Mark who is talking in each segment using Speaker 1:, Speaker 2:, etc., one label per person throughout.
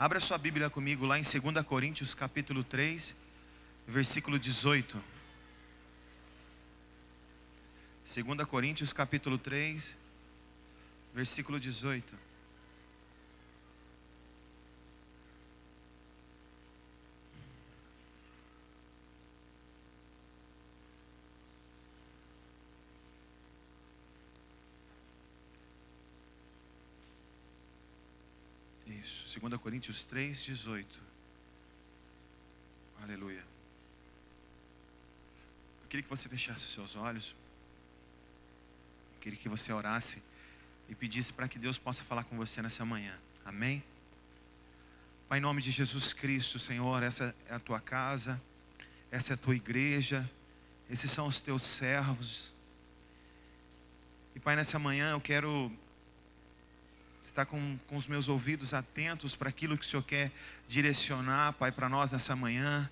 Speaker 1: Abra sua Bíblia comigo lá em 2 Coríntios capítulo 3, versículo 18. 2 Coríntios capítulo 3, versículo 18. Isso, 2 Coríntios 3, 18. Aleluia. Eu queria que você fechasse os seus olhos. Eu queria que você orasse e pedisse para que Deus possa falar com você nessa manhã. Amém? Pai, em nome de Jesus Cristo, Senhor, essa é a tua casa, essa é a tua igreja, esses são os teus servos. E Pai, nessa manhã eu quero estar com os meus ouvidos atentos para aquilo que o Senhor quer direcionar, Pai, para nós nessa manhã.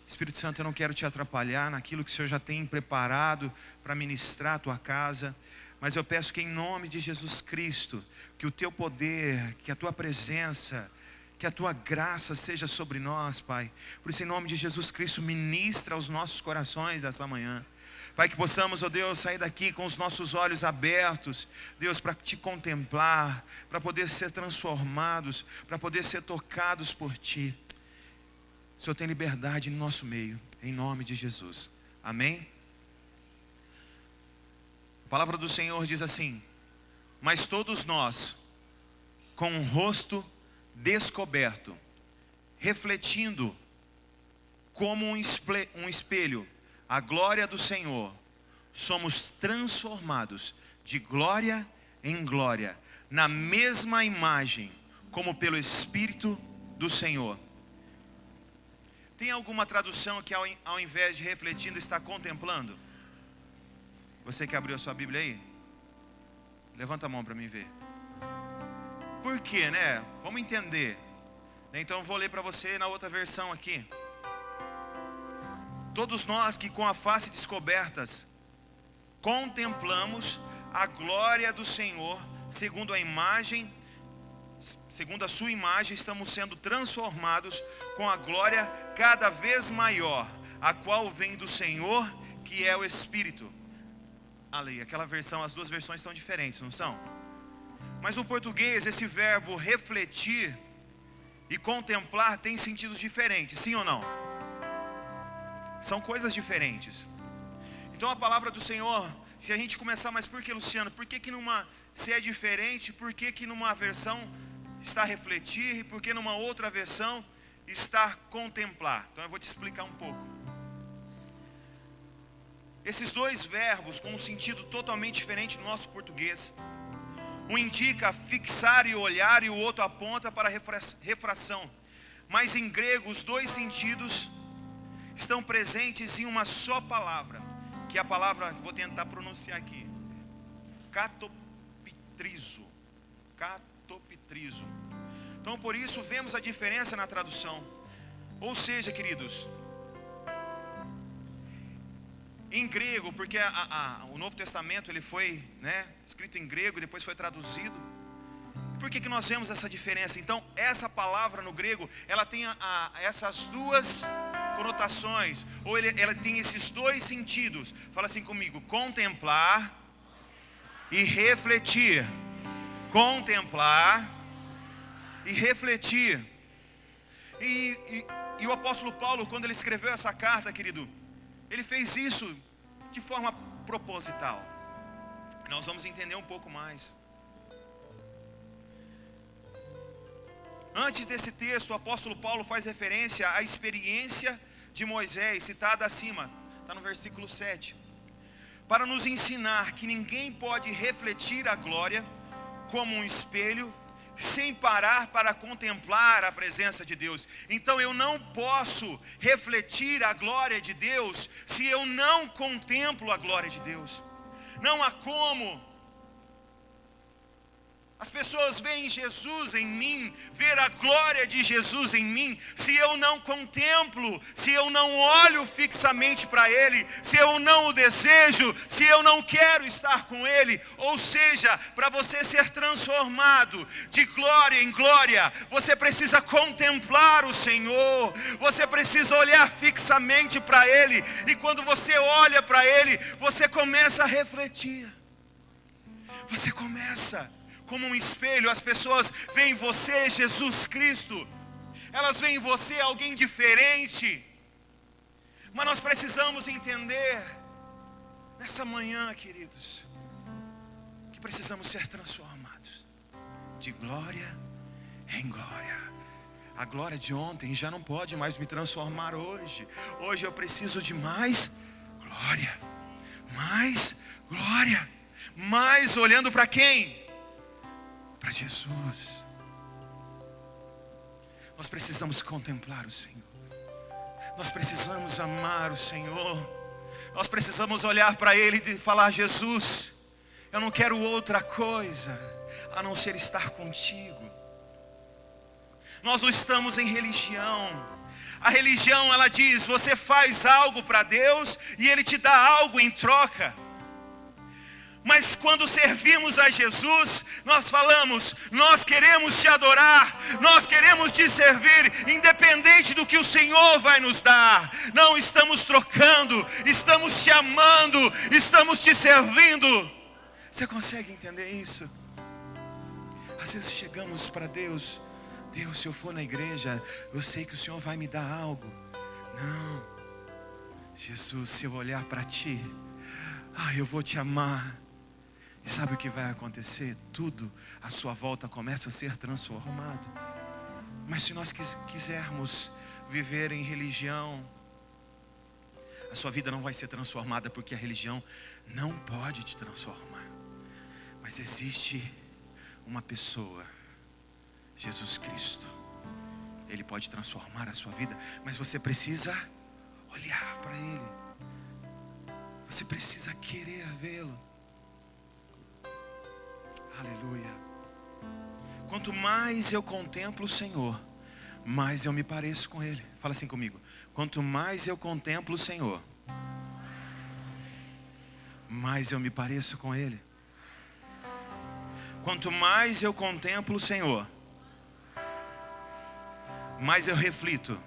Speaker 1: Espírito Santo, eu não quero te atrapalhar naquilo que o Senhor já tem preparado para ministrar a tua casa, mas eu peço que em nome de Jesus Cristo, que o teu poder, que a tua presença, que a tua graça seja sobre nós, Pai. Por isso, em nome de Jesus Cristo, ministra aos nossos corações essa manhã. Pai, que possamos, ó Deus, sair daqui com os nossos olhos abertos, Deus, para te contemplar, para poder ser transformados, para poder ser tocados por Ti. O Senhor tem liberdade no nosso meio, em nome de Jesus. Amém? A palavra do Senhor diz assim: mas todos nós, com o rosto descoberto, refletindo como um espelho a glória do Senhor, somos transformados de glória em glória, na mesma imagem, como pelo Espírito do Senhor. Tem alguma tradução que ao invés de refletindo está contemplando? Você que abriu a sua Bíblia aí? Levanta a mão para mim ver. Por quê, né? Vamos entender. Então eu vou ler para você na outra versão aqui. Todos nós que com a face descobertas contemplamos a glória do Senhor, segundo a sua imagem, estamos sendo transformados com a glória cada vez maior, a qual vem do Senhor, que é o Espírito. Ali, aquela versão, as duas versões são diferentes, não são? Mas no português, esse verbo refletir e contemplar tem sentidos diferentes, sim ou não? São coisas diferentes. Então a palavra do Senhor, se a gente começar, mas por que, Luciano? Por que se é diferente, por que numa versão está refletir e por que numa outra versão está contemplar? Então eu vou te explicar um pouco. Esses dois verbos com um sentido totalmente diferente no nosso português. Um indica fixar e olhar e o outro aponta para refração. Mas em grego os dois sentidos estão presentes em uma só palavra, que é a palavra que vou tentar pronunciar aqui, katopitrizo. Katopitrizo. Então por isso vemos a diferença na tradução. Ou seja, queridos, em grego, porque o Novo Testamento ele foi, escrito em grego e depois foi traduzido. Por que nós vemos essa diferença? Então essa palavra no grego, ela tem essas duas conotações, ou ela tem esses dois sentidos. Fala assim comigo: contemplar e refletir. Contemplar e refletir. E o apóstolo Paulo, quando ele escreveu essa carta, querido, ele fez isso de forma proposital. Nós vamos entender um pouco mais. Antes desse texto, o apóstolo Paulo faz referência à experiência de Moisés, citada acima, está no versículo 7. Para nos ensinar que ninguém pode refletir a glória como um espelho, sem parar para contemplar a presença de Deus. Então eu não posso refletir a glória de Deus se eu não contemplo a glória de Deus. Não há como As pessoas veem Jesus em mim, ver a glória de Jesus em mim. Se eu não contemplo, se eu não olho fixamente para Ele, se eu não o desejo, se eu não quero estar com Ele. Ou seja, para você ser transformado de glória em glória, você precisa contemplar o Senhor, você precisa olhar fixamente para Ele. E quando você olha para Ele, você começa a refletir. Você começa como um espelho, as pessoas veem em você Jesus Cristo, elas veem em você alguém diferente, mas nós precisamos entender, nessa manhã, queridos, que precisamos ser transformados, de glória em glória. A glória de ontem já não pode mais me transformar hoje, hoje eu preciso de mais glória, mais olhando para quem? Para Jesus. Nós precisamos contemplar o Senhor. Nós precisamos amar o Senhor. Nós precisamos olhar para Ele e falar: Jesus, eu não quero outra coisa a não ser estar contigo. Nós não estamos em religião. A religião, ela diz: você faz algo para Deus e Ele te dá algo em troca. Mas quando servimos a Jesus, nós falamos: nós queremos te adorar, nós queremos te servir, independente do que o Senhor vai nos dar. Não estamos trocando, estamos te amando, estamos te servindo. Você consegue entender isso? Às vezes chegamos para Deus: Deus, se eu for na igreja, eu sei que o Senhor vai me dar algo. Não, Jesus, se eu olhar para ti, eu vou te amar. E sabe o que vai acontecer? Tudo à sua volta começa a ser transformado. Mas se nós quisermos viver em religião, a sua vida não vai ser transformada, porque a religião não pode te transformar. Mas existe uma pessoa, Jesus Cristo. Ele pode transformar a sua vida, mas você precisa olhar para Ele. Você precisa querer vê-lo. Aleluia. Quanto mais eu contemplo o Senhor, mais eu me pareço com Ele. Fala assim comigo: quanto mais eu contemplo o Senhor, mais eu me pareço com Ele. Quanto mais eu contemplo o Senhor, mais eu reflito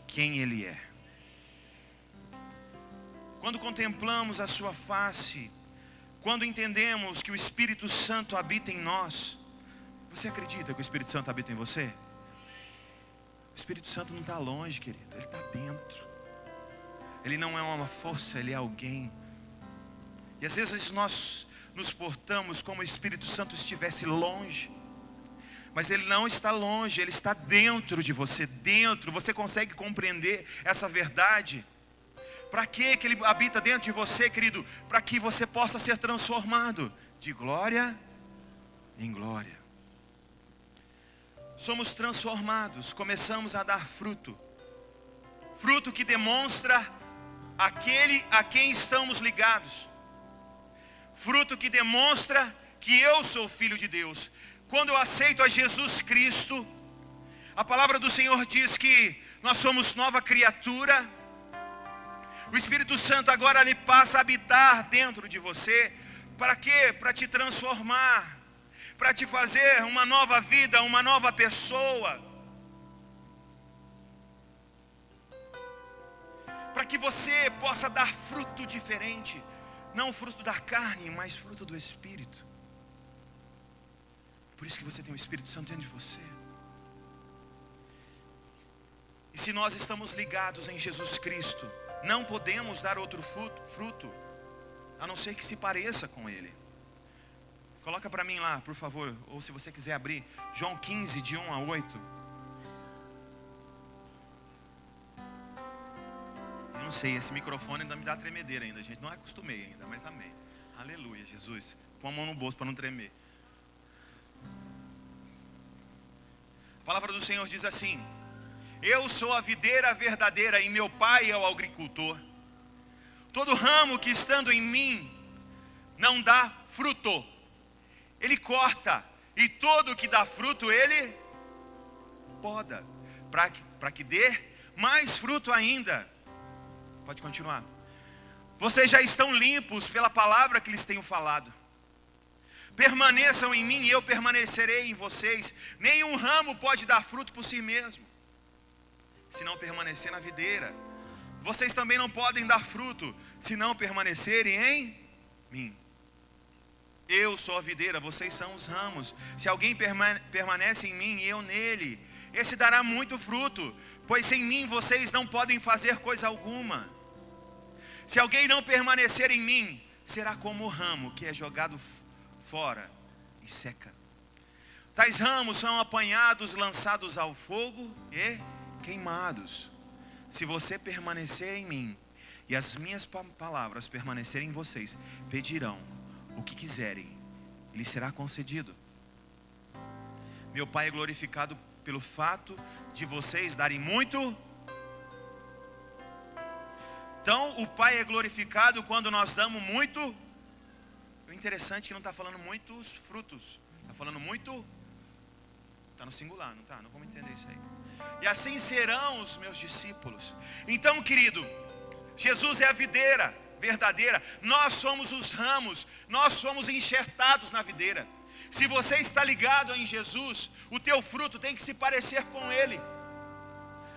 Speaker 1: quem Ele é. Quando contemplamos a sua face, quando entendemos que o Espírito Santo habita em nós. Você acredita que o Espírito Santo habita em você? O Espírito Santo não está longe, querido. Ele está dentro. Ele não é uma força, Ele é alguém. E às vezes nós nos portamos como o Espírito Santo estivesse longe. Mas Ele não está longe, Ele está dentro de você. Dentro, você consegue compreender essa verdade? Para que Ele habita dentro de você, querido? Para que você possa ser transformado de glória em glória. Somos transformados, começamos a dar fruto. Fruto que demonstra aquele a quem estamos ligados. Fruto que demonstra que eu sou filho de Deus. Quando eu aceito a Jesus Cristo, a palavra do Senhor diz que nós somos nova criatura. O Espírito Santo agora ele passa a habitar dentro de você. Para quê? Para te transformar, para te fazer uma nova vida, uma nova pessoa. Para que você possa dar fruto diferente. Não fruto da carne, mas fruto do Espírito. Por isso que você tem o Espírito Santo dentro de você. E se nós estamos ligados em Jesus Cristo, não podemos dar outro fruto, a não ser que se pareça com Ele. Coloca para mim lá, por favor, ou se você quiser abrir, João 15, de 1 a 8. Eu não sei, esse microfone ainda me dá tremedeira ainda, gente. Não acostumei ainda, mas amém. Aleluia, Jesus. Põe a mão no bolso para não tremer. A palavra do Senhor diz assim: eu sou a videira verdadeira e meu pai é o agricultor. Todo ramo que estando em mim não dá fruto, Ele corta, e todo o que dá fruto Ele poda, para que dê mais fruto ainda. Pode continuar. Vocês já estão limpos pela palavra que lhes tenho falado. Permaneçam em mim e eu permanecerei em vocês. Nenhum ramo pode dar fruto por si mesmo, se não permanecer na videira. Vocês também não podem dar fruto, se não permanecerem em mim. Eu sou a videira, vocês são os ramos. Se alguém permanece em mim e eu nele, esse dará muito fruto, pois sem mim vocês não podem fazer coisa alguma. Se alguém não permanecer em mim, será como o ramo que é jogado fora e seca. Tais ramos são apanhados, lançados ao fogo e queimados. Se você permanecer em mim e as minhas palavras permanecerem em vocês, pedirão o que quiserem, e lhes será concedido. Meu Pai é glorificado pelo fato de vocês darem muito. Então o Pai é glorificado quando nós damos muito. O interessante é que não está falando muitos frutos, está falando muito, está no singular, não está? Não vamos entender isso aí. E assim serão os meus discípulos. Então, querido, Jesus é a videira verdadeira, nós somos os ramos, nós somos enxertados na videira. Se você está ligado em Jesus, o teu fruto tem que se parecer com Ele.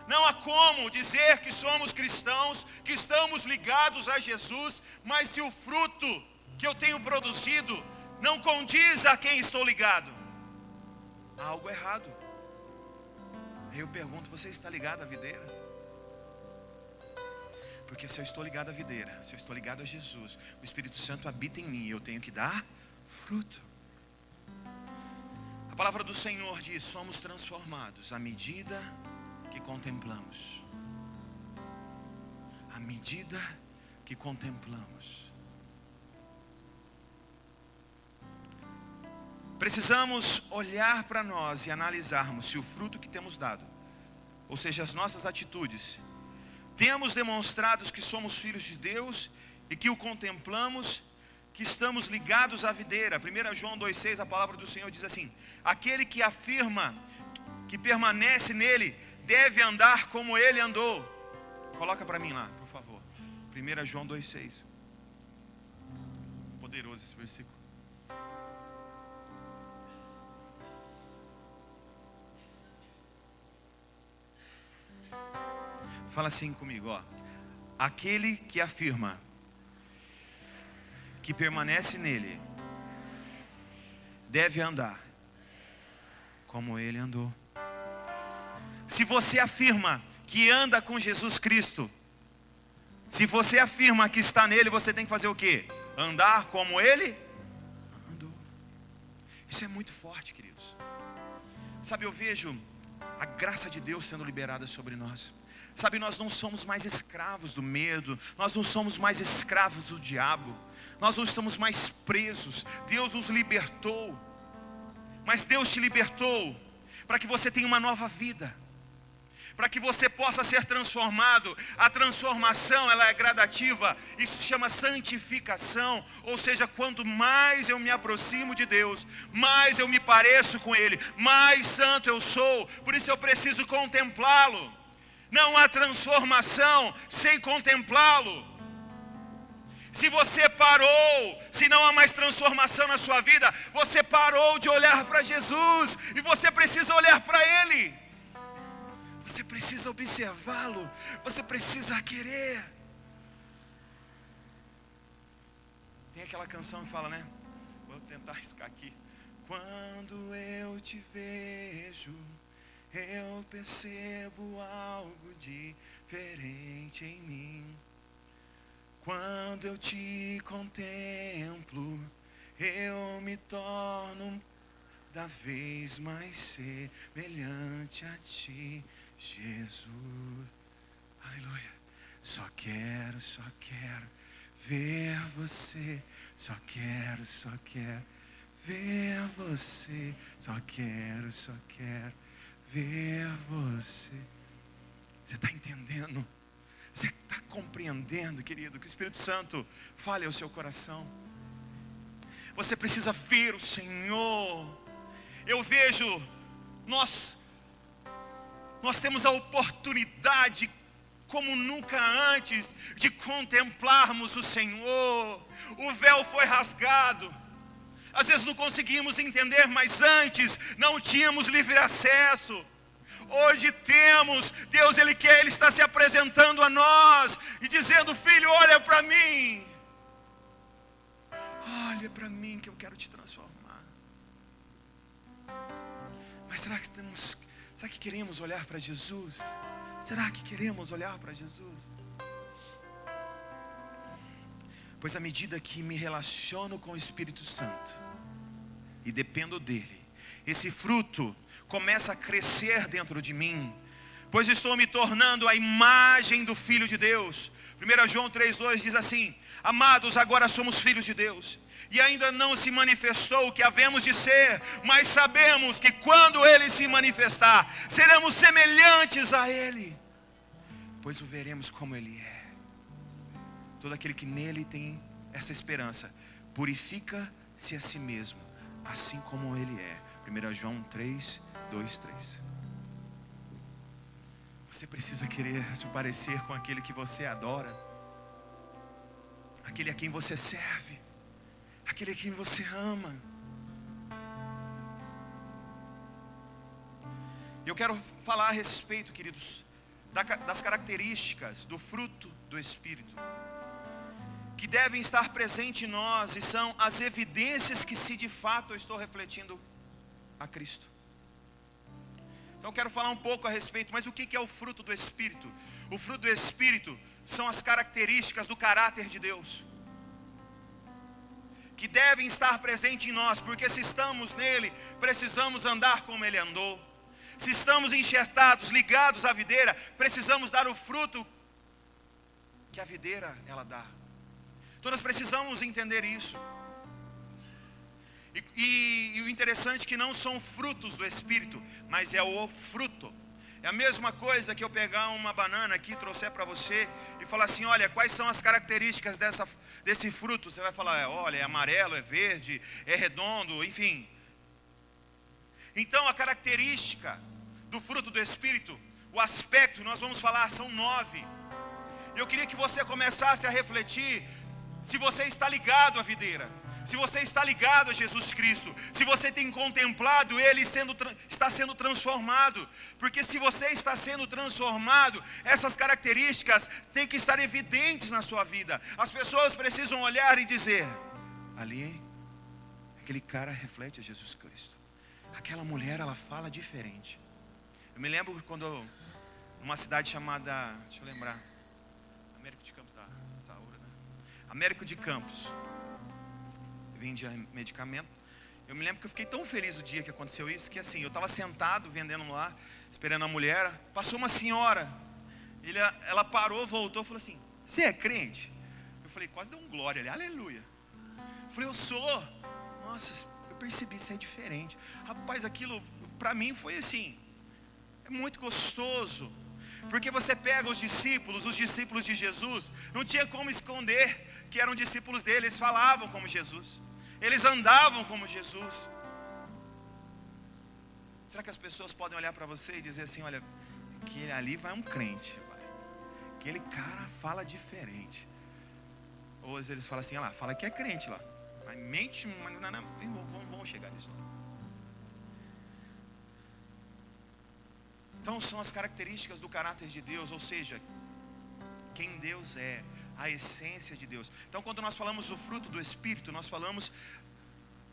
Speaker 1: Não há como dizer que somos cristãos, que estamos ligados a Jesus, mas se o fruto que eu tenho produzido não condiz a quem estou ligado, há algo errado. Aí eu pergunto, você está ligado à videira? Porque se eu estou ligado à videira, se eu estou ligado a Jesus, o Espírito Santo habita em mim e eu tenho que dar fruto. A palavra do Senhor diz, somos transformados à medida que contemplamos. À medida que contemplamos. Precisamos olhar para nós e analisarmos se o fruto que temos dado, ou seja, as nossas atitudes, temos demonstrado que somos filhos de Deus e que o contemplamos, que estamos ligados à videira. 1 João 2,6, a palavra do Senhor diz assim: aquele que afirma que permanece nele, deve andar como ele andou. Coloca para mim lá, por favor. 1 João 2,6. Poderoso esse versículo. Fala assim comigo, ó. Aquele que afirma que permanece nele, deve andar como ele andou. Se você afirma que anda com Jesus Cristo, se você afirma que está nele, você tem que fazer o quê? Andar como ele andou. Isso é muito forte, queridos. Sabe, eu vejo a graça de Deus sendo liberada sobre nós. Sabe, nós não somos mais escravos do medo, nós não somos mais escravos do diabo, nós não estamos mais presos. Deus nos libertou, mas Deus te libertou para que você tenha uma nova vida, para que você possa ser transformado. A transformação, ela é gradativa, isso se chama santificação, ou seja, quanto mais eu me aproximo de Deus, mais eu me pareço com Ele, mais santo eu sou. Por isso eu preciso contemplá-lo. Não há transformação sem contemplá-lo. Se você parou, se não há mais transformação na sua vida, você parou de olhar para Jesus, e você precisa olhar para Ele. Você precisa observá-lo, você precisa querer. Tem aquela canção que fala, né? Vou tentar riscar aqui. Quando eu te vejo, eu percebo algo diferente em mim. Quando eu te contemplo, eu me torno cada vez mais semelhante a ti, Jesus. Aleluia. Só quero ver você. Só quero ver você. Só quero ver você. Você está entendendo? Você está compreendendo, querido, que o Espírito Santo fale ao seu coração? Você precisa ver o Senhor. Eu vejo, nós temos a oportunidade, como nunca antes, de contemplarmos o Senhor. O véu foi rasgado. Às vezes não conseguimos entender, mas antes não tínhamos livre acesso. Hoje temos. Deus, Ele está se apresentando a nós e dizendo: filho, olha para mim. Olha para mim que eu quero te transformar. Mas será que queremos olhar para Jesus? Será que queremos olhar para Jesus? Pois à medida que me relaciono com o Espírito Santo e dependo dele, esse fruto começa a crescer dentro de mim, pois estou me tornando a imagem do Filho de Deus. 1 João 3,2 diz assim: amados, agora somos filhos de Deus, e ainda não se manifestou o que havemos de ser, mas sabemos que quando Ele se manifestar, seremos semelhantes a Ele, pois o veremos como Ele é. Todo aquele que nele tem essa esperança, purifica-se a si mesmo, assim como Ele é. 1 João 3:2-3. Você precisa querer se parecer com aquele que você adora, aquele a quem você serve, aquele a quem você ama. Eu quero falar a respeito, queridos, das características do fruto do Espírito, que devem estar presentes em nós, e são as evidências que se de fato eu estou refletindo a Cristo. Então eu quero falar um pouco a respeito, mas o que é o fruto do Espírito? O fruto do Espírito são as características do caráter de Deus, que devem estar presentes em nós, porque se estamos nele, precisamos andar como ele andou. Se estamos enxertados, ligados à videira, precisamos dar o fruto que a videira ela dá. Então nós precisamos entender isso. E o interessante é que não são frutos do Espírito, mas é o fruto. É a mesma coisa que eu pegar uma banana aqui, trouxer para você e falar assim: olha, quais são as características desse fruto? Você vai falar: olha, é amarelo, é verde, é redondo, enfim. Então a característica do fruto do Espírito, o aspecto, nós vamos falar, são 9. Eu queria que você começasse a refletir se você está ligado à videira, se você está ligado a Jesus Cristo, se você tem contemplado Ele está sendo transformado. Porque se você está sendo transformado, essas características têm que estar evidentes na sua vida. As pessoas precisam olhar e dizer: ali, aquele cara reflete a Jesus Cristo. Aquela mulher, ela fala diferente. Eu me lembro quando, numa cidade chamada, deixa eu lembrar, Américo de Campos, Américo de Campos, vendia medicamento. Eu me lembro que eu fiquei tão feliz o dia que aconteceu isso, que assim, eu estava sentado vendendo lá, esperando a mulher. Passou uma senhora, ela parou, voltou, falou assim: você é crente? Eu falei, quase deu um glória ali, aleluia. Eu falei, eu sou. Nossa, eu percebi, isso é diferente. Rapaz, aquilo para mim foi assim, é muito gostoso. Porque você pega os discípulos de Jesus, não tinha como esconder que eram discípulos dele. Eles falavam como Jesus, eles andavam como Jesus. Será que as pessoas podem olhar para você e dizer assim: olha, que ali vai um crente, aquele cara fala diferente? Ou às vezes eles falam assim: olha lá, fala que é crente lá, mas mente, vamos chegar nisso. Então são as características do caráter de Deus, ou seja, quem Deus é, a essência de Deus. Então quando nós falamos do fruto do Espírito, nós falamos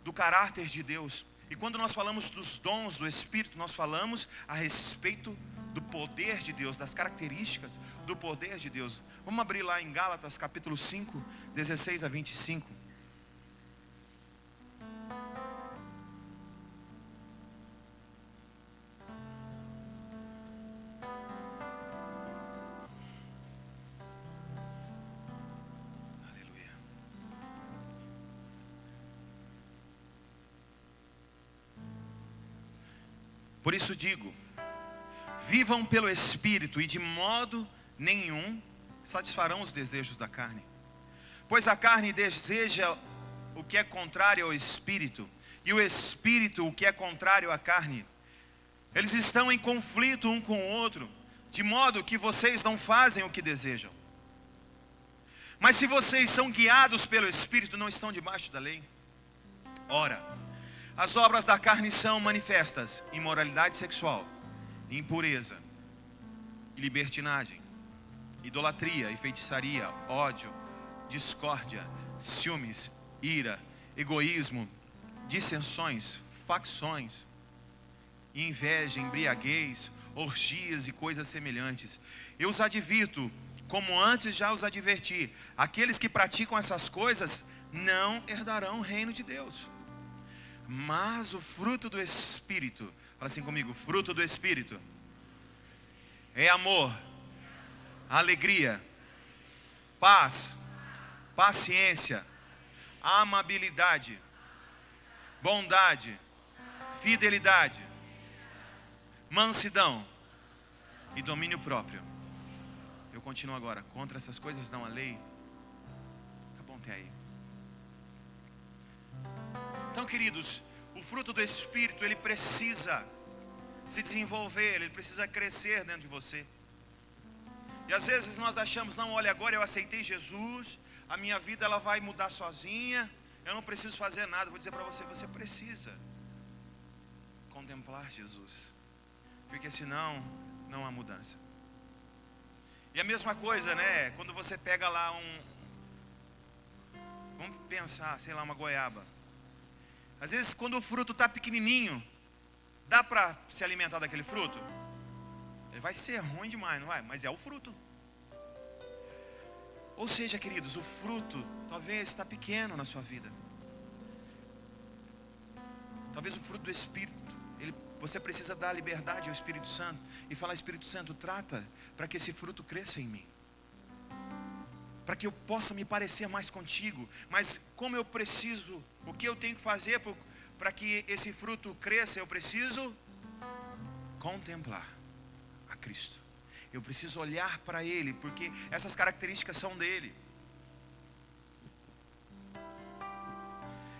Speaker 1: do caráter de Deus. E quando nós falamos dos dons do Espírito, nós falamos a respeito do poder de Deus, das características do poder de Deus. Vamos abrir lá em Gálatas capítulo 5, 16-25. Por isso digo, vivam pelo Espírito, e de modo nenhum satisfarão os desejos da carne. Pois a carne deseja o que é contrário ao espírito, e o espírito o que é contrário à carne. Eles estão em conflito um com o outro, de modo que vocês não fazem o que desejam. Mas se vocês são guiados pelo espírito, não estão debaixo da lei. Ora, as obras da carne são manifestas: imoralidade sexual, impureza, libertinagem, idolatria e feitiçaria, ódio, discórdia, ciúmes, ira, egoísmo, dissensões, facções, inveja, embriaguez, orgias e coisas semelhantes. Eu os advirto, como antes já os adverti: aqueles que praticam essas coisas não herdarão o reino de Deus. Mas o fruto do Espírito, fala assim comigo: fruto do Espírito é amor, alegria, paz, paciência, amabilidade, bondade, fidelidade, mansidão e domínio próprio. Eu continuo agora: contra essas coisas não há lei. Tá bom até aí. Então, queridos, o fruto do Espírito, ele precisa se desenvolver, ele precisa crescer dentro de você. E às vezes nós achamos: não, olha, agora eu aceitei Jesus, a minha vida ela vai mudar sozinha, eu não preciso fazer nada. Vou dizer para você: você precisa contemplar Jesus, porque senão não há mudança. E a mesma coisa, né? Quando você pega lá vamos pensar, sei lá, uma goiaba. Às vezes quando o fruto está pequenininho, dá para se alimentar daquele fruto? Ele vai ser ruim demais, não vai? Mas é o fruto. Ou seja, queridos, o fruto talvez está pequeno na sua vida. Talvez o fruto do Espírito, você precisa dar liberdade ao Espírito Santo e falar: Espírito Santo, trata para que esse fruto cresça em mim, para que eu possa me parecer mais contigo. Mas como eu preciso, o que eu tenho que fazer para que esse fruto cresça? Eu preciso contemplar a Cristo. Eu preciso olhar para Ele, porque essas características são dele.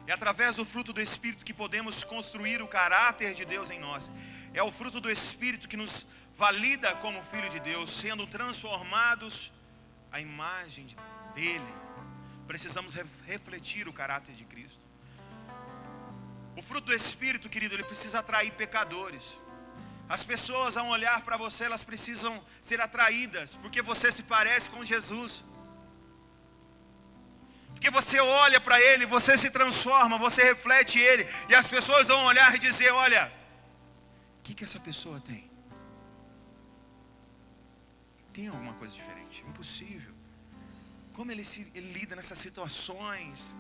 Speaker 1: É através do fruto do Espírito que podemos construir o caráter de Deus em nós. É o fruto do Espírito que nos valida como filho de Deus, sendo transformados à imagem dele. Precisamos refletir o caráter de Cristo. O fruto do Espírito, querido, ele precisa atrair pecadores. As pessoas, ao olhar para você, elas precisam ser atraídas, porque você se parece com Jesus. Porque você olha para Ele, você se transforma, você reflete Ele. E as pessoas vão olhar e dizer: olha, o que essa pessoa tem? Tem alguma coisa diferente? Impossível. Como ele lida nessas situações?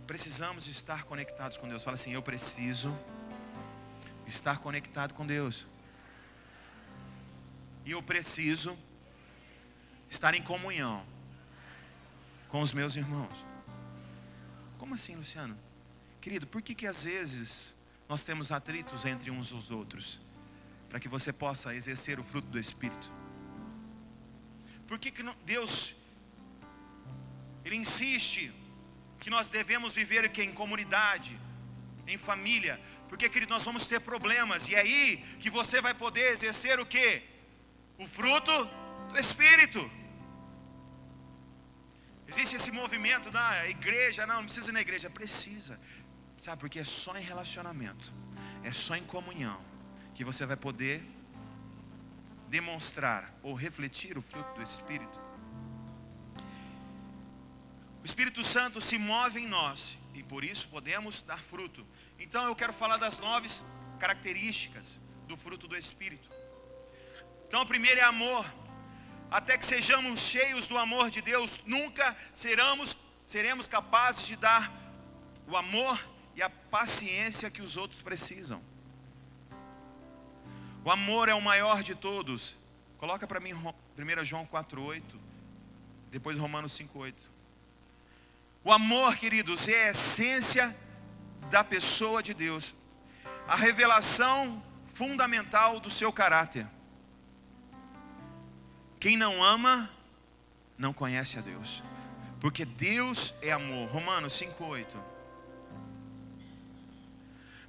Speaker 1: Precisamos estar conectados com Deus. Fala assim: eu preciso estar conectado com Deus. E eu preciso estar em comunhão com os meus irmãos. Como assim, Luciano? Querido, por que às vezes nós temos atritos entre uns e os outros? Para que você possa exercer o fruto do Espírito. Por que Deus, Ele insiste que nós devemos viver aqui em comunidade, em família? Porque, querido, nós vamos ter problemas. E é aí que você vai poder exercer o quê? O fruto do Espírito. Existe esse movimento da igreja: não precisa ir na igreja. Precisa. Sabe, porque é só em relacionamento, é só em comunhão que você vai poder demonstrar ou refletir o fruto do Espírito. O Espírito Santo se move em nós e por isso podemos dar fruto. Então eu quero falar das 9 características do fruto do Espírito. Então a primeira é amor. Até que sejamos cheios do amor de Deus, nunca seremos capazes de dar o amor e a paciência que os outros precisam. O amor é o maior de todos. Coloca para mim 1 João 4,8, depois Romanos 5,8. O amor, queridos, é a essência da pessoa de Deus, a revelação fundamental do seu caráter. Quem não ama não conhece a Deus. Porque Deus é amor. Romanos 5:8.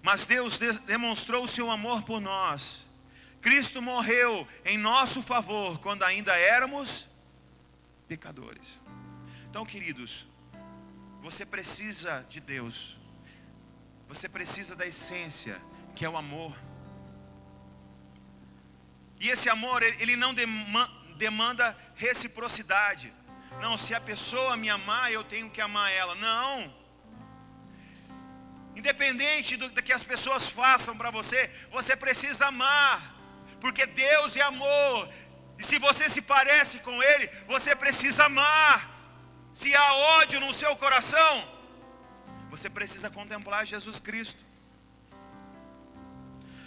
Speaker 1: Mas Deus demonstrou o seu amor por nós. Cristo morreu em nosso favor quando ainda éramos pecadores. Então, queridos, você precisa de Deus. Você precisa da essência, que é o amor. E esse amor, ele não demanda reciprocidade. Não, se a pessoa me amar, eu tenho que amar ela. Não. Independente do que as pessoas façam para você, você precisa amar. Porque Deus é amor. E se você se parece com Ele, você precisa amar. Se há ódio no seu coração, você precisa contemplar Jesus Cristo.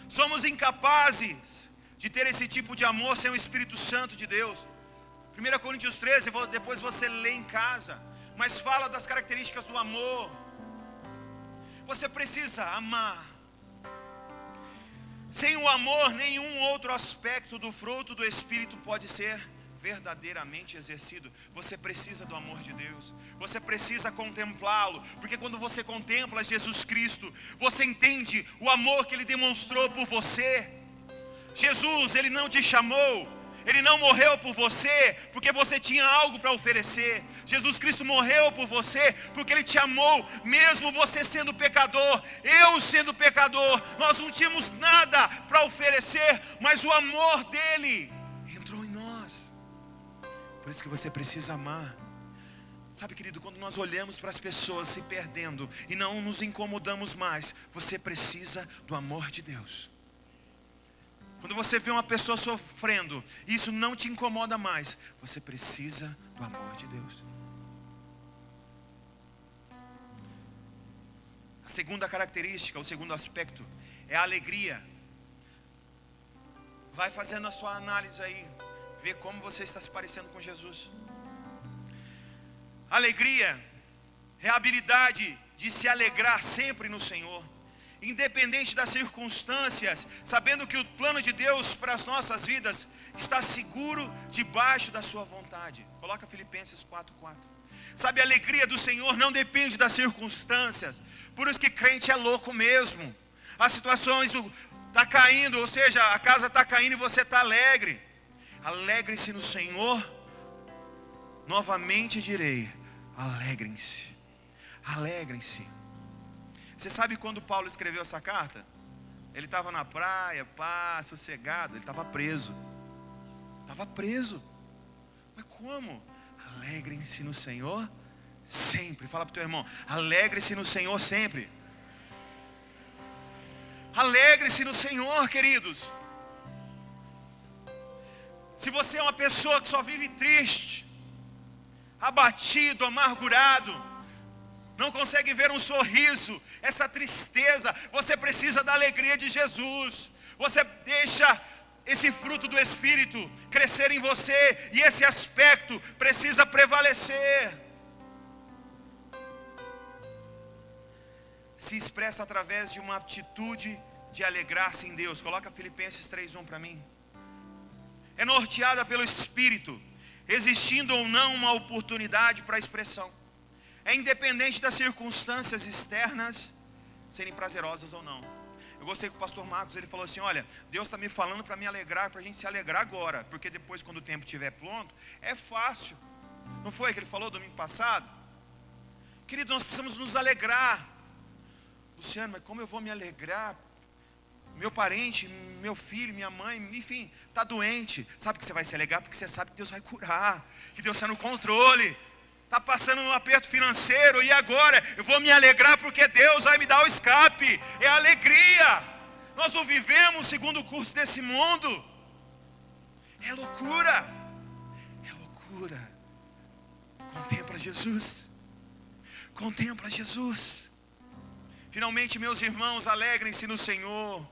Speaker 1: Somos incapazes de ter esse tipo de amor sem o Espírito Santo de Deus. 1 Coríntios 13, depois você lê em casa, mas fala das características do amor. Você precisa amar. Sem o amor, nenhum outro aspecto do fruto do Espírito pode ser verdadeiramente exercido. Você precisa do amor de Deus. Você precisa contemplá-lo. Porque quando você contempla Jesus Cristo, você entende o amor que Ele demonstrou por você. Jesus, Ele não te chamou, Ele não morreu por você porque você tinha algo para oferecer. Jesus Cristo morreu por você porque Ele te amou, mesmo você sendo pecador, eu sendo pecador. Nós não tínhamos nada para oferecer, mas o amor dEle entrou em nós. Por isso que você precisa amar. Sabe, querido, quando nós olhamos para as pessoas se perdendo e não nos incomodamos mais, você precisa do amor de Deus. Quando você vê uma pessoa sofrendo, e isso não te incomoda mais, você precisa do amor de Deus. A segunda característica, o segundo aspecto, é a alegria. Vai fazendo a sua análise aí, vê como você está se parecendo com Jesus. Alegria é a habilidade de se alegrar sempre no Senhor, independente das circunstâncias, sabendo que o plano de Deus para as nossas vidas está seguro debaixo da sua vontade. Coloca Filipenses 4:4. Sabe, a alegria do Senhor não depende das circunstâncias. Por isso que crente é louco mesmo. As situações está caindo, ou seja, a casa está caindo e você está alegre. Alegre-se no Senhor. Novamente direi, alegrem-se. Alegrem-se. Você sabe quando Paulo escreveu essa carta? Ele estava na praia, pá, sossegado. Ele estava preso. Estava preso. Mas como? Alegrem-se no Senhor sempre. Fala para o teu irmão, alegre-se no Senhor sempre. Alegre-se no Senhor, queridos. Se você é uma pessoa que só vive triste, abatido, amargurado, não consegue ver um sorriso, essa tristeza, você precisa da alegria de Jesus. Você deixa esse fruto do Espírito crescer em você, e esse aspecto precisa prevalecer. Se expressa através de uma atitude de alegrar-se em Deus. Coloca Filipenses 3:1 para mim. É norteada pelo Espírito, existindo ou não uma oportunidade para a expressão. É independente das circunstâncias externas serem prazerosas ou não. Eu gostei que o pastor Marcos, ele falou assim, olha, Deus está me falando para me alegrar, para a gente se alegrar agora, porque depois, quando o tempo estiver pronto, é fácil. Não foi que ele falou domingo passado? Querido, nós precisamos nos alegrar. Luciano, mas como eu vou me alegrar? Meu parente, meu filho, minha mãe, enfim, está doente. Sabe que você vai se alegrar? Porque você sabe que Deus vai curar, que Deus está no controle. Está passando um aperto financeiro, e agora eu vou me alegrar porque Deus vai me dar o escape. É alegria. Nós não vivemos segundo o curso desse mundo. É loucura. É loucura. Contempla Jesus. Contempla Jesus. Finalmente, meus irmãos, alegrem-se no Senhor.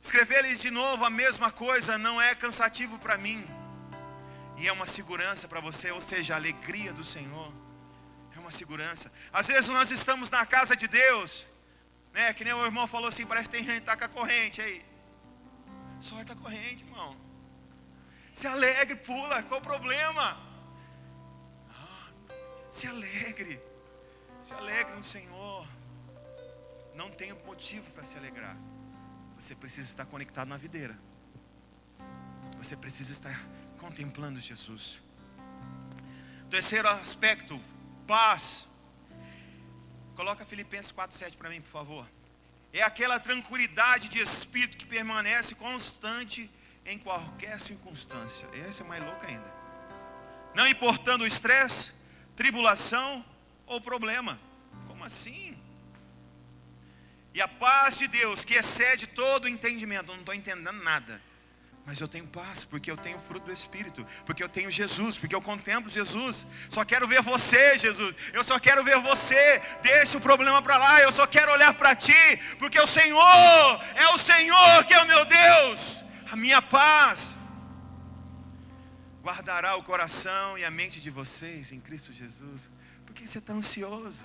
Speaker 1: Escrever-lhes de novo a mesma coisa não é cansativo para mim. E é uma segurança para você, ou seja, a alegria do Senhor é uma segurança. Às vezes nós estamos na casa de Deus, né? Que nem o irmão falou assim, parece que tem gente que está com a corrente aí. Solta a corrente, irmão. Se alegre, pula, qual o problema? Se alegre no Senhor. Não tem motivo para se alegrar. Você precisa estar conectado na videira. Você precisa estar contemplando Jesus. Terceiro aspecto, paz. Coloca Filipenses 4:7 para mim, por favor. É aquela tranquilidade de espírito que permanece constante em qualquer circunstância. Essa é mais louca ainda. Não importando o estresse, tribulação ou problema. Como assim? E a paz de Deus, que excede todo o entendimento. Eu não estou entendendo nada. Mas eu tenho paz, porque eu tenho o fruto do Espírito. Porque eu tenho Jesus, porque eu contemplo Jesus. Só quero ver você, Jesus. Eu só quero ver você. Deixa o problema para lá. Eu só quero olhar para Ti. Porque o Senhor que é o meu Deus. A minha paz guardará o coração e a mente de vocês em Cristo Jesus. Por que você está ansioso?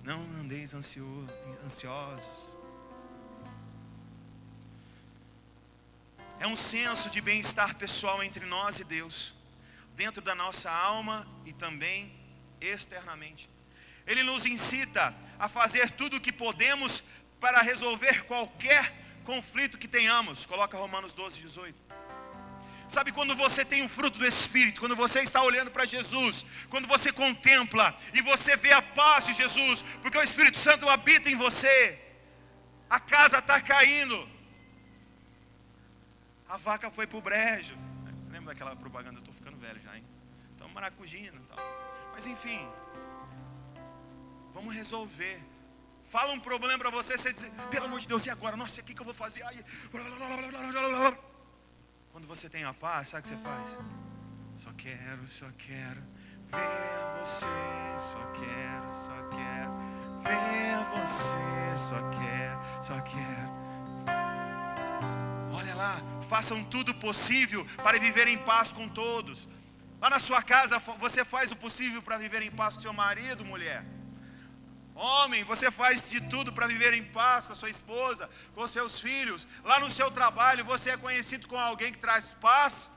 Speaker 1: Não andeis ansiosos. É um senso de bem-estar pessoal entre nós e Deus, dentro da nossa alma e também externamente. Ele nos incita a fazer tudo o que podemos para resolver qualquer conflito que tenhamos. Coloca Romanos 12:18. Sabe quando você tem o fruto do Espírito, quando você está olhando para Jesus, quando você contempla e você vê a paz de Jesus, porque o Espírito Santo habita em você, a casa está caindo. A vaca foi para o brejo. Lembra daquela propaganda? Eu estou ficando velho já, hein? Então maracujina e tal. Mas enfim, vamos resolver. Fala um problema para você, você diz, pelo amor de Deus, e agora? Nossa, o que eu vou fazer? Ai. Quando você tem a paz, sabe o que você faz? Só quero ver você. Só quero ver você. Só quero. Olha lá, façam tudo possível para viver em paz com todos. Lá na sua casa, você faz o possível para viver em paz com seu marido, mulher. Homem, você faz de tudo para viver em paz com a sua esposa, com os seus filhos. Lá no seu trabalho, você é conhecido como alguém que traz paz.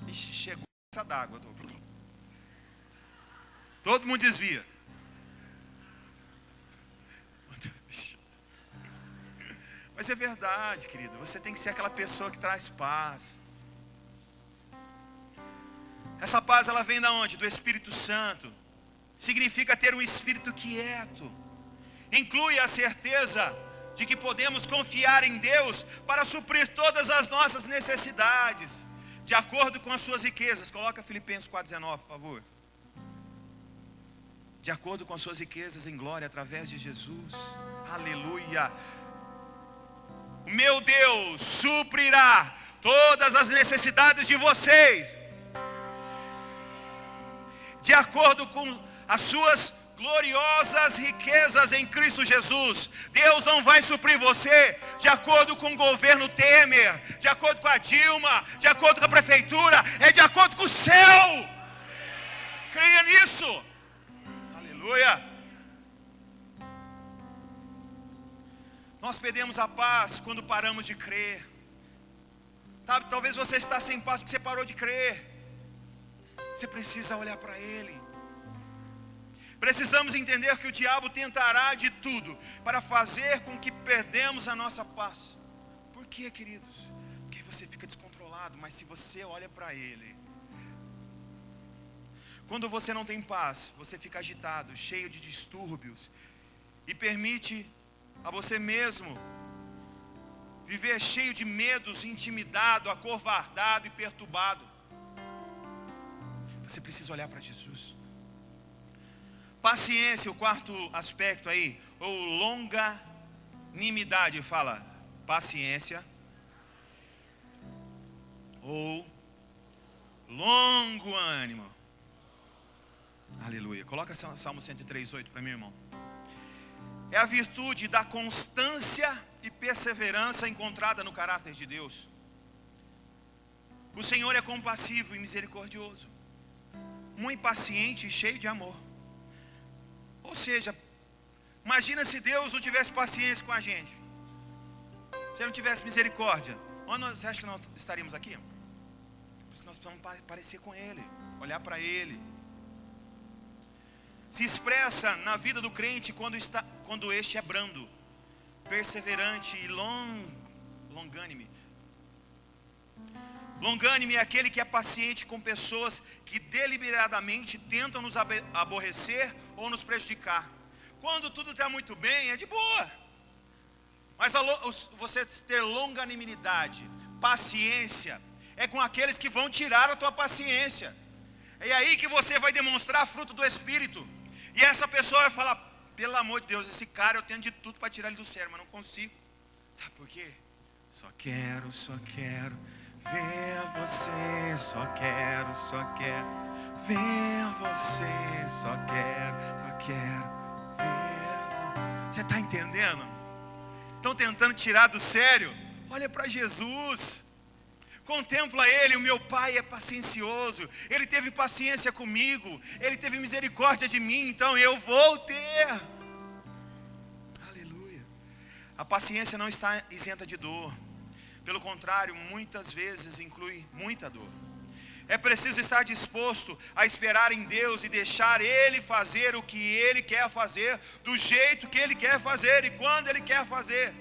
Speaker 1: Ixi, chegou essa d'água. Todo mundo desvia. Mas é verdade, querido. Você tem que ser aquela pessoa que traz paz. Essa paz, ela vem da onde? Do Espírito Santo. Significa ter um espírito quieto. Inclui a certeza de que podemos confiar em Deus para suprir todas as nossas necessidades, de acordo com as suas riquezas. Coloca Filipenses 4:19, por favor. De acordo com as suas riquezas em glória através de Jesus. Aleluia. O meu Deus suprirá todas as necessidades de vocês, de acordo com as suas gloriosas riquezas em Cristo Jesus. Deus não vai suprir você de acordo com o governo Temer, de acordo com a Dilma, de acordo com a prefeitura, é de acordo com o céu. Creia nisso. Aleluia. Nós perdemos a paz quando paramos de crer. Sabe, talvez você está sem paz porque você parou de crer. Você precisa olhar para Ele. Precisamos entender que o diabo tentará de tudo para fazer com que perdemos a nossa paz. Por quê, queridos? Porque você fica descontrolado, mas se você olha para Ele. Quando você não tem paz, você fica agitado, cheio de distúrbios, e permite a você mesmo viver cheio de medos, intimidado, acovardado e perturbado. Você precisa olhar para Jesus. Paciência, o quarto aspecto aí, ou longanimidade, fala paciência, ou longo ânimo. Aleluia. Coloca Salmo 103:8 para mim, irmão. É a virtude da constância e perseverança encontrada no caráter de Deus. O Senhor é compassivo e misericordioso, muito paciente e cheio de amor. Ou seja, imagina se Deus não tivesse paciência com a gente, se Ele não tivesse misericórdia, onde você acha que nós estaríamos aqui? isso nós precisamos parecer com Ele, olhar para Ele. Se expressa na vida do crente quando este é brando, perseverante e longânime. Longânime é aquele que é paciente com pessoas que deliberadamente tentam nos aborrecer ou nos prejudicar. Quando tudo está muito bem, é de boa. Mas você ter longanimidade, paciência, é com aqueles que vão tirar a tua paciência. É aí que você vai demonstrar fruto do Espírito. E essa pessoa vai falar, pelo amor de Deus, esse cara eu tenho de tudo para tirar ele do sério, mas não consigo. Sabe por quê? Só quero ver você, só quero ver você, só quero ver. Você está entendendo? Estão tentando tirar do sério? Olha para Jesus. Contempla Ele, o meu Pai é paciencioso, Ele teve paciência comigo, Ele teve misericórdia de mim, então eu vou ter. Aleluia. A paciência não está isenta de dor, pelo contrário, muitas vezes inclui muita dor. É preciso estar disposto a esperar em Deus e deixar Ele fazer o que Ele quer fazer, do jeito que Ele quer fazer e quando Ele quer fazer.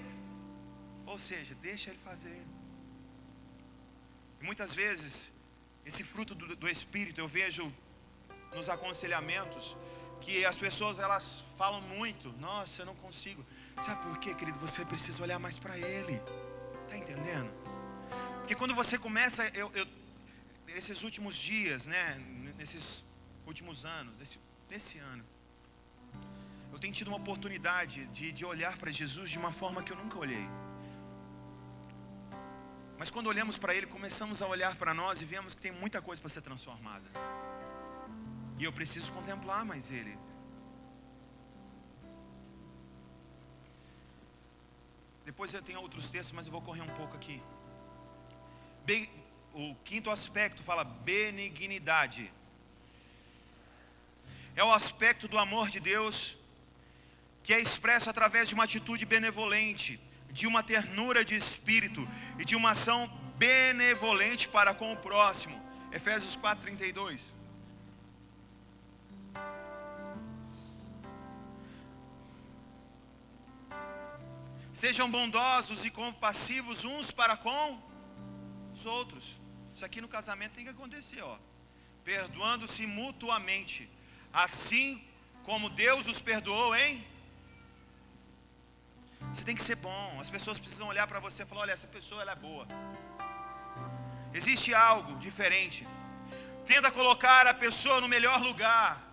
Speaker 1: Ou seja, deixa Ele fazer. E muitas vezes, esse fruto do Espírito, eu vejo nos aconselhamentos, que as pessoas elas falam muito, nossa, eu não consigo. Sabe por quê, querido? Você precisa olhar mais para Ele. Está entendendo? Porque quando você começa, nesses últimos dias, né, nesses últimos anos, nesse ano, eu tenho tido uma oportunidade de olhar para Jesus de uma forma que eu nunca olhei. Mas quando olhamos para Ele, começamos a olhar para nós e vemos que tem muita coisa para ser transformada. E eu preciso contemplar mais Ele. Depois eu tenho outros textos, mas eu vou correr um pouco aqui. O quinto aspecto fala benignidade. É o aspecto do amor de Deus que é expresso através de uma atitude benevolente, de uma ternura de espírito e de uma ação benevolente para com o próximo. Efésios 4:32. Sejam bondosos e compassivos uns para com os outros. Isso aqui no casamento tem que acontecer, ó. Perdoando-se mutuamente, assim como Deus os perdoou, hein? Você tem que ser bom. As pessoas precisam olhar para você e falar, olha, essa pessoa ela é boa. Existe algo diferente. Tenta colocar a pessoa no melhor lugar.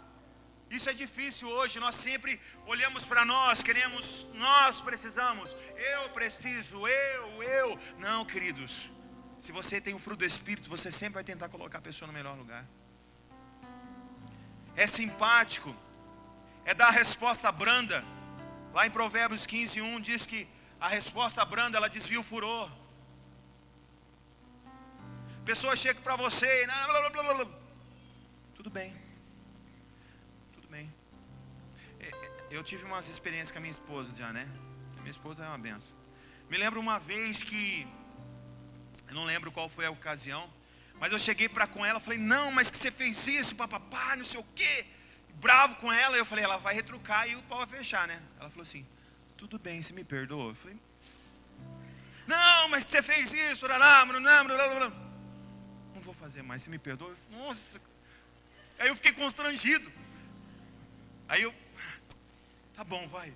Speaker 1: Isso é difícil hoje. Nós sempre olhamos para nós, nós precisamos. Eu preciso, eu. Não, queridos. Se você tem o fruto do Espírito, você sempre vai tentar colocar a pessoa no melhor lugar. É simpático. É dar a resposta branda. Lá em Provérbios 15:1 diz que a resposta branda, ela desvia o furor. A pessoa chega para você e... Tudo bem. Eu tive umas experiências com a minha esposa já, né? A minha esposa é uma benção. Me lembro uma vez que... Eu não lembro qual foi a ocasião, mas eu cheguei com ela, falei, não, mas que você fez isso, papapá, não sei o quê. Bravo com ela, eu falei, ela vai retrucar e o pau vai fechar, né? Ela falou assim, tudo bem, você me perdoa? Eu falei, não, mas que você fez isso, não vou fazer mais, você me perdoa? Eu falei, nossa. Aí eu fiquei constrangido. Aí eu, tá bom, vai.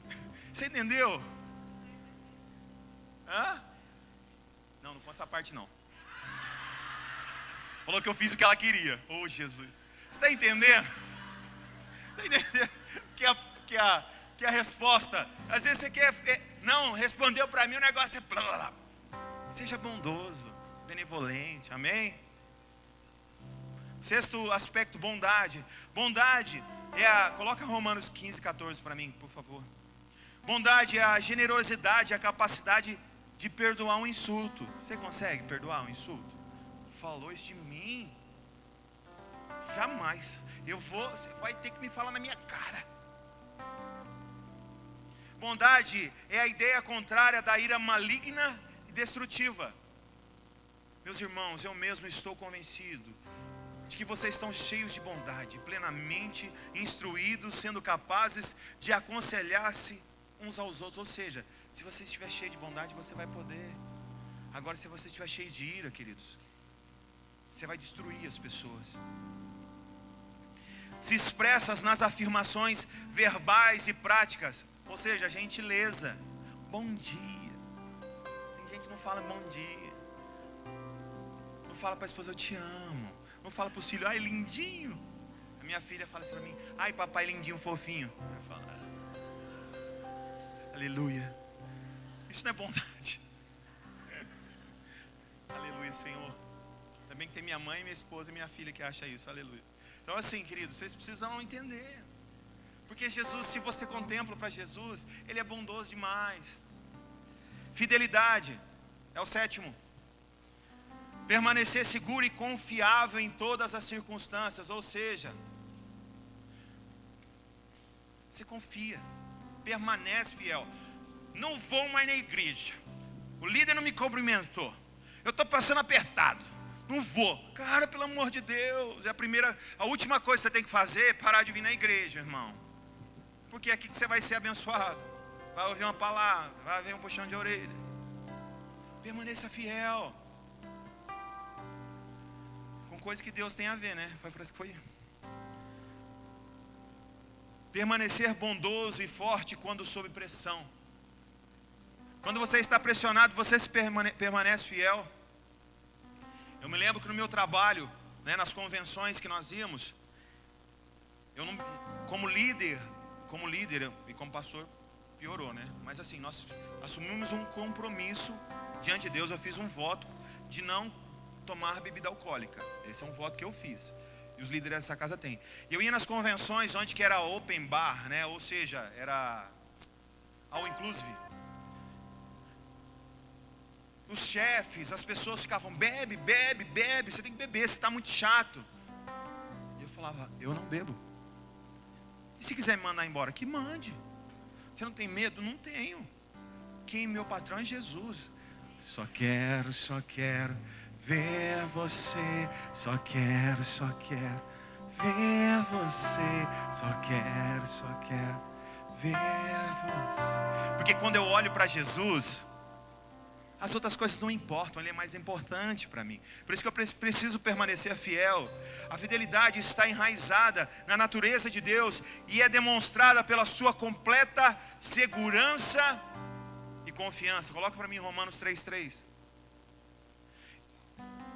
Speaker 1: Você entendeu? Hã? Não conta essa parte não. Falou que eu fiz o que ela queria. Oh, Jesus. Você está entendendo? Você entendeu? Que a resposta, às vezes você quer, não, respondeu para mim, o negócio é... Seja bondoso, benevolente, amém? Sexto aspecto, bondade. Bondade é coloca Romanos 15:14 para mim, por favor. Bondade é a generosidade, a capacidade de perdoar um insulto. Você consegue perdoar um insulto? Falou isso de mim? Jamais. Você vai ter que me falar na minha cara. Bondade é a ideia contrária da ira maligna e destrutiva. Meus irmãos, eu mesmo estou convencido de que vocês estão cheios de bondade, plenamente instruídos, sendo capazes de aconselhar-se uns aos outros. Ou seja, se você estiver cheio de bondade, você vai poder. Agora, se você estiver cheio de ira, queridos, você vai destruir as pessoas. Se expressas nas afirmações verbais e práticas, ou seja, a gentileza. Bom dia. Tem gente que não fala bom dia, não fala para a esposa eu te amo, não fala para os filhos, ai lindinho. A minha filha fala assim para mim, ai papai lindinho, fofinho. Eu falo, aleluia. Isso não é bondade. Aleluia, Senhor. Também que tem minha mãe, minha esposa e minha filha que acha isso, aleluia. Então assim, queridos, vocês precisam entender. Porque Jesus, se você contempla para Jesus, Ele é bondoso demais. Fidelidade é o 7º. Permanecer seguro e confiável em todas as circunstâncias. Ou seja, você confia, permanece fiel. Não vou mais na igreja, o líder não me cumprimentou, eu estou passando apertado, não vou. Cara, pelo amor de Deus, a última coisa que você tem que fazer é parar de vir na igreja, irmão. Porque é aqui que você vai ser abençoado. Vai ouvir uma palavra, vai haver um puxão de orelha. Permaneça fiel. Com coisa que Deus tem a ver, né? Parece que foi. Permanecer bondoso e forte quando sob pressão. Quando você está pressionado, você se permanece fiel. Eu me lembro que no meu trabalho, né, nas convenções que nós íamos, eu não, como líder e como pastor, piorou, né? Mas assim, nós assumimos um compromisso diante de Deus. Eu fiz um voto de não tomar bebida alcoólica. Esse é um voto que eu fiz. E os líderes dessa casa têm. Eu ia nas convenções onde que era open bar, né? Ou seja, era all inclusive. Os chefes, as pessoas ficavam, bebe, bebe, bebe, você tem que beber, você está muito chato. E eu falava, eu não bebo. E se quiser me mandar embora, que mande. Você não tem medo? Não tenho. Quem meu patrão é Jesus. Só quero ver você. Só quero ver você. Só quero ver você. Porque quando eu olho para Jesus, as outras coisas não importam, Ele é mais importante para mim. Por isso que eu preciso permanecer fiel. A fidelidade está enraizada na natureza de Deus e é demonstrada pela sua completa segurança e confiança. Coloca para mim Romanos 3:3.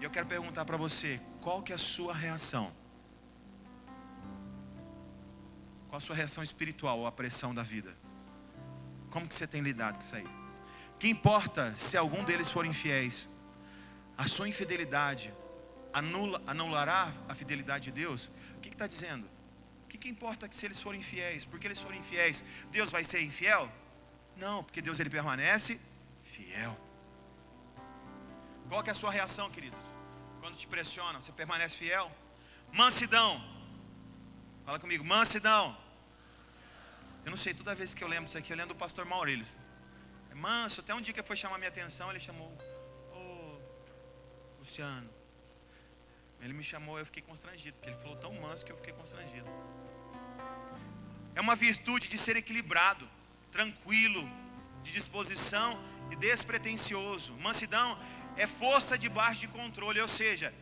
Speaker 1: E eu quero perguntar para você, qual que é a sua reação? Qual a sua reação espiritual à pressão da vida? Como que você tem lidado com isso aí? Que importa se algum deles for infiéis? A sua infidelidade anulará a fidelidade de Deus? O que está dizendo? O que importa que se eles forem infiéis? Porque eles forem infiéis, Deus vai ser infiel? Não, porque Deus ele permanece fiel. Qual que é a sua reação, queridos? Quando te pressionam, você permanece fiel? Mansidão. Fala comigo, mansidão. Eu não sei, toda vez que eu lembro disso aqui, eu lembro do pastor Maurílio. É manso, até um dia que ele foi chamar minha atenção, ele chamou, Luciano. Ele me chamou, eu fiquei constrangido, porque ele falou tão manso que eu fiquei constrangido. É uma virtude de ser equilibrado, tranquilo, de disposição e despretensioso. Mansidão é força debaixo de controle, ou seja,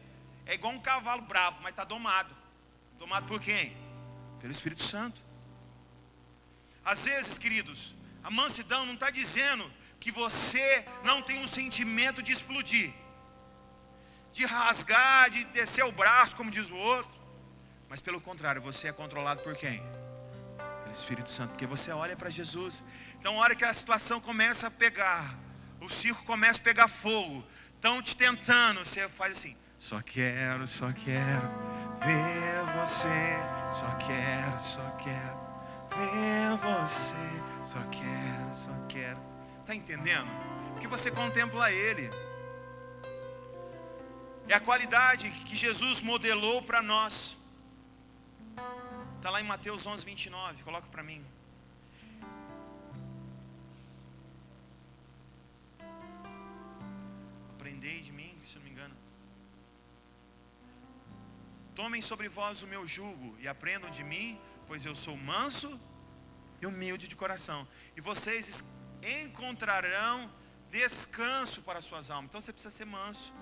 Speaker 1: é igual um cavalo bravo, mas está domado. Domado por quem? Pelo Espírito Santo. Às vezes, queridos, a mansidão não está dizendo que você não tem um sentimento de explodir, de rasgar, de descer o braço, como diz o outro. Mas pelo contrário, você é controlado por quem? Pelo Espírito Santo, porque você olha para Jesus. Então a hora que a situação começa a pegar, o circo começa a pegar fogo, estão te tentando, você faz assim, só quero ver você, só quero ver você, só quero. Está entendendo? Porque você contempla Ele. É a qualidade que Jesus modelou para nós. Está lá em Mateus 11:29, coloca para mim. Aprendei de mim, se não me engano. Tomem sobre vós o meu jugo e aprendam de mim, pois eu sou manso e humilde de coração. E vocês encontrarão descanso para suas almas. Então você precisa ser manso.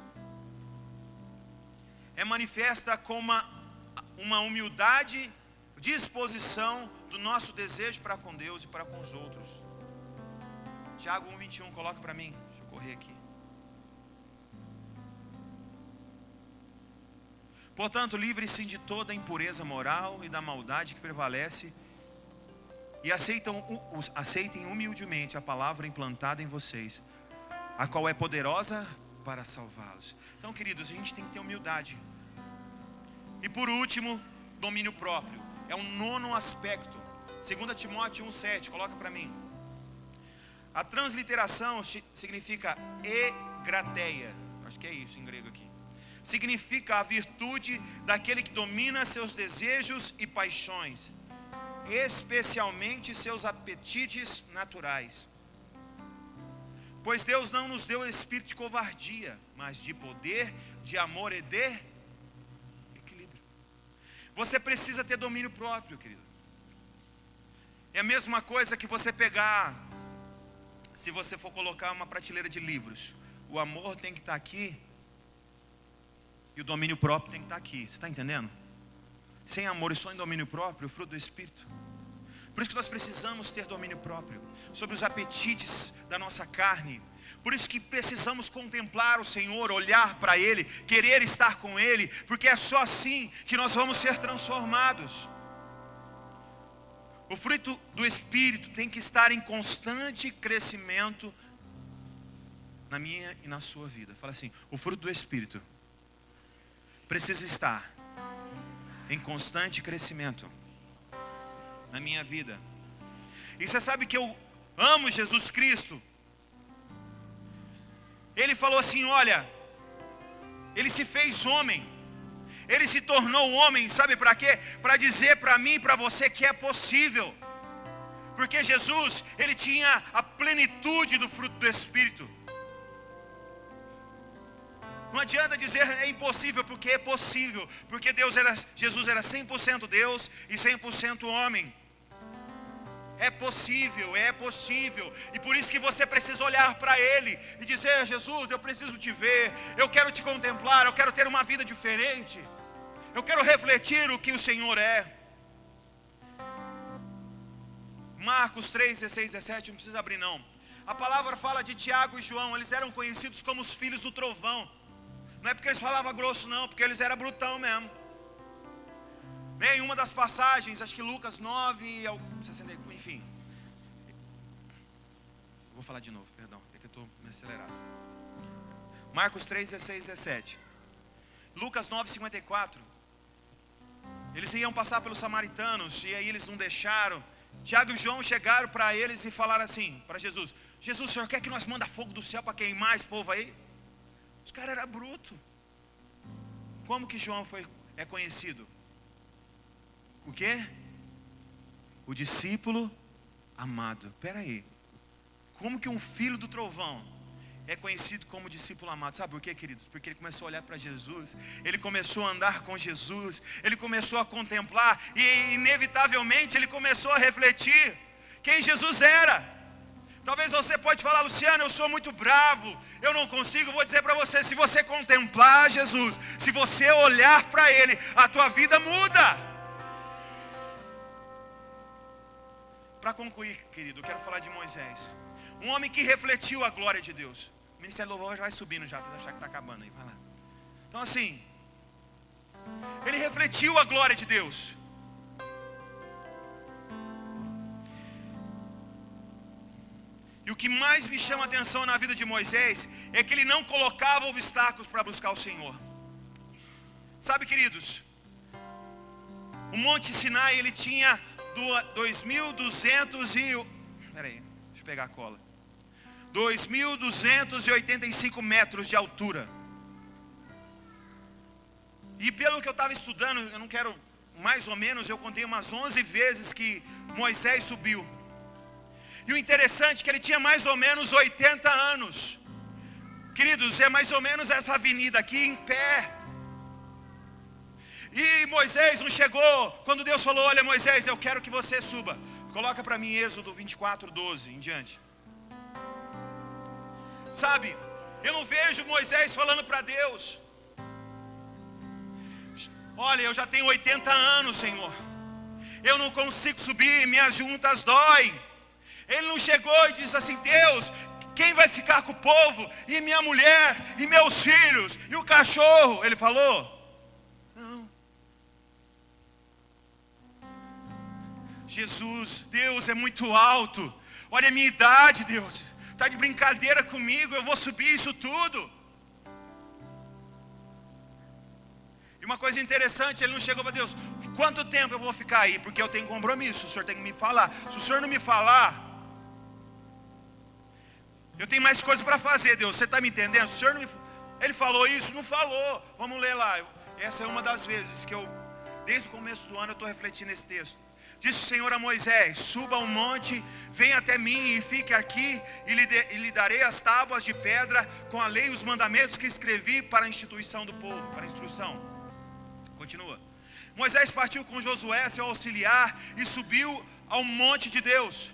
Speaker 1: É manifesta com uma humildade, disposição do nosso desejo para com Deus e para com os outros. Tiago 1:21, coloca para mim. Deixa eu correr aqui. Portanto, livre-se de toda a impureza moral e da maldade que prevalece, e aceitem humildemente a palavra implantada em vocês, a qual é poderosa para salvá-los. Então, queridos, a gente tem que ter humildade. E por último, domínio próprio. É um nono aspecto. 2 Timóteo 1:7, coloca para mim. A transliteração significa egrateia. Acho que é isso em grego aqui. Significa a virtude daquele que domina seus desejos e paixões, especialmente seus apetites naturais. Pois Deus não nos deu espírito de covardia, mas de poder, de amor e de equilíbrio. Você precisa ter domínio próprio, querido. É a mesma coisa que você pegar, se você for colocar uma prateleira de livros, o amor tem que estar aqui e o domínio próprio tem que estar aqui. Você está entendendo? Sem amor e só em domínio próprio, o fruto do Espírito. Por isso que nós precisamos ter domínio próprio sobre os apetites da nossa carne. Por isso que precisamos contemplar o Senhor, olhar para Ele, querer estar com Ele, porque é só assim que nós vamos ser transformados. O fruto do Espírito tem que estar em constante crescimento na minha e na sua vida. Fala assim, o fruto do Espírito precisa estar em constante crescimento na minha vida. E você sabe que eu amo Jesus Cristo. Ele falou assim, olha, Ele se fez homem, Ele se tornou homem, sabe para quê? Para dizer para mim e para você que é possível. Porque Jesus, Ele tinha a plenitude do fruto do Espírito. Não adianta dizer é impossível, porque é possível. Porque Jesus era 100% Deus e 100% homem. É possível, é possível. E por isso que você precisa olhar para Ele e dizer, Jesus, eu preciso te ver, eu quero te contemplar, eu quero ter uma vida diferente, eu quero refletir o que o Senhor é. Marcos 3, 16, 17, não precisa abrir não. A palavra fala de Tiago e João, eles eram conhecidos como os filhos do trovão. Não é porque eles falavam grosso não, porque eles eram brutão mesmo. Em uma das passagens, acho que Lucas 9, enfim. Vou falar de novo, perdão, é que eu estou meio acelerado. Marcos 3, 16, 17. Lucas 9, 54. Eles iam passar pelos samaritanos, e aí eles não deixaram. Tiago e João chegaram para eles e falaram assim, para Jesus, Jesus, o Senhor quer que nós manda fogo do céu para queimar esse povo aí? Os caras eram brutos. Como que João é conhecido? O quê? O discípulo amado. Espera aí. Como que um filho do trovão é conhecido como discípulo amado? Sabe por quê, queridos? Porque ele começou a olhar para Jesus, ele começou a andar com Jesus, ele começou a contemplar e inevitavelmente ele começou a refletir quem Jesus era. Talvez você pode falar, Luciano, eu sou muito bravo, eu não consigo. Vou dizer para você, se você contemplar Jesus, se você olhar para Ele, a tua vida muda. Para concluir, querido, eu quero falar de Moisés. Um homem que refletiu a glória de Deus. O Ministério do Louvor já vai subindo já, para achar que está acabando aí, vai lá. Então assim, ele refletiu a glória de Deus. E o que mais me chama a atenção na vida de Moisés é que ele não colocava obstáculos para buscar o Senhor. Sabe, queridos, o Monte Sinai, ele tinha 2.285 metros de altura. E pelo que eu estava estudando, eu não quero, mais ou menos, eu contei umas 11 vezes que Moisés subiu. E o interessante é que ele tinha mais ou menos 80 anos. Queridos, é mais ou menos essa avenida aqui em pé. E Moisés não chegou. Quando Deus falou, olha Moisés, eu quero que você suba. Coloca para mim Êxodo 24, 12 em diante. Sabe, eu não vejo Moisés falando para Deus, olha, eu já tenho 80 anos, Senhor, eu não consigo subir, minhas juntas doem. Ele não chegou e disse assim, Deus, quem vai ficar com o povo? E minha mulher, e meus filhos, e o cachorro? Ele falou? Não. Jesus, Deus é muito alto. Olha a minha idade, Deus. Está de brincadeira comigo, eu vou subir isso tudo. E uma coisa interessante, ele não chegou para Deus, quanto tempo eu vou ficar aí? Porque eu tenho compromisso, o Senhor tem que me falar. Se o Senhor não me falar, eu tenho mais coisa para fazer, Deus, você está me entendendo? Se o Senhor não me... Ele falou isso? Não falou. Vamos ler lá. Essa é uma das vezes que eu, desde o começo do ano, eu estou refletindo nesse texto. Disse o Senhor a Moisés, suba ao monte, venha até mim e fique aqui, e lhe darei as tábuas de pedra com a lei e os mandamentos que escrevi para a instituição do povo, para a instrução. Continua. Moisés partiu com Josué, seu auxiliar, e subiu ao monte de Deus.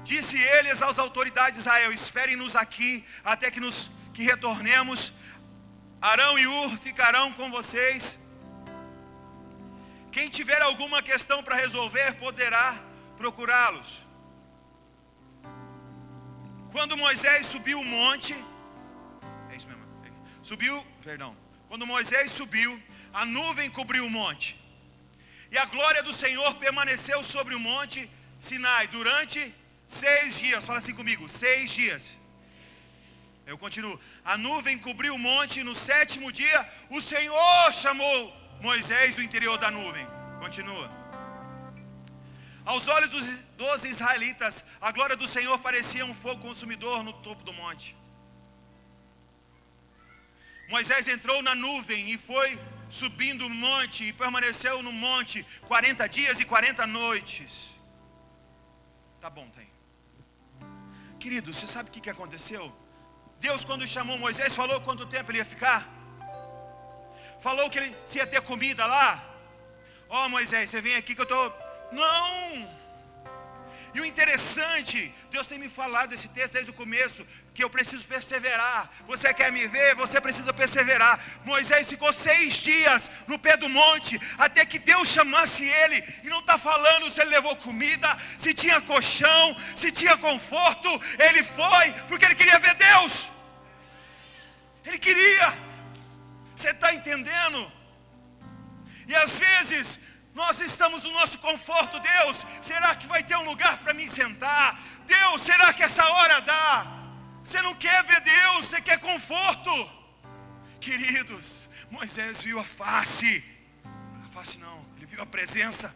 Speaker 1: Disse eles às autoridades de Israel, esperem-nos aqui, até que retornemos. Arão e Ur ficarão com vocês. Quem tiver alguma questão para resolver, poderá procurá-los. Quando Moisés subiu o monte, quando Moisés subiu, a nuvem cobriu o monte, e a glória do Senhor permaneceu sobre o monte Sinai durante 6 dias. Fala assim comigo, 6 dias. Eu continuo. A nuvem cobriu o monte, e no 7º dia, o Senhor chamou Moisés do interior da nuvem. Continua. Aos olhos dos israelitas, a glória do Senhor parecia um fogo consumidor no topo do monte. Moisés entrou na nuvem e foi subindo o monte, e permaneceu no monte 40 dias e 40 noites. Tá bom, tá aí. Querido, você sabe o que aconteceu? Deus, quando chamou Moisés, falou quanto tempo ele ia ficar? Falou que ele se ia ter comida lá. Ó, Moisés, você vem aqui que eu estou... Não! E o interessante, Deus tem me falado desse texto desde o começo, que eu preciso perseverar. Você quer me ver? Você precisa perseverar. Moisés ficou 6 dias no pé do monte, até que Deus chamasse ele. E não está falando se ele levou comida, se tinha colchão, se tinha conforto. Ele foi porque ele queria ver Deus. Ele queria. Você está entendendo? E às vezes nós estamos no nosso conforto. Deus, será que vai ter um lugar para mim sentar? Deus, será que essa hora dá? Você não quer ver Deus, você quer conforto. Queridos, Moisés viu a face. A face não, ele viu a presença.